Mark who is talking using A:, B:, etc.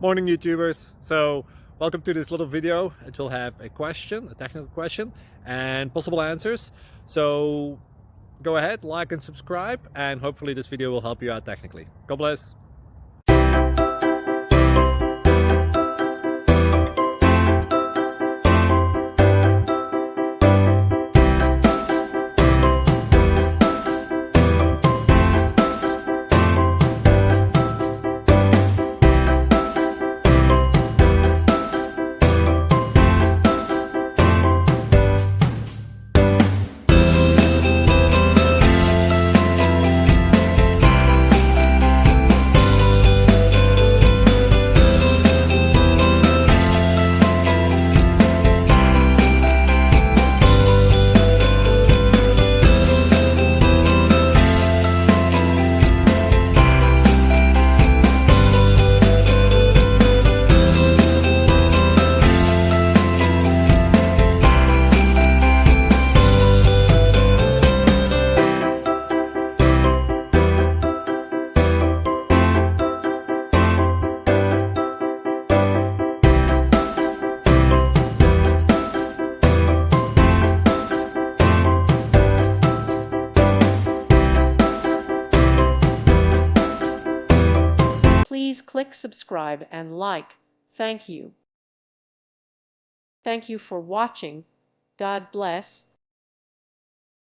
A: Morning YouTubers. So welcome to this little video. It will have a question, a technical question, and possible answers. So go ahead, like and subscribe, and hopefully this video will help you out technically. God bless.
B: Please click subscribe and like. Thank you. Thank you for watching. God bless.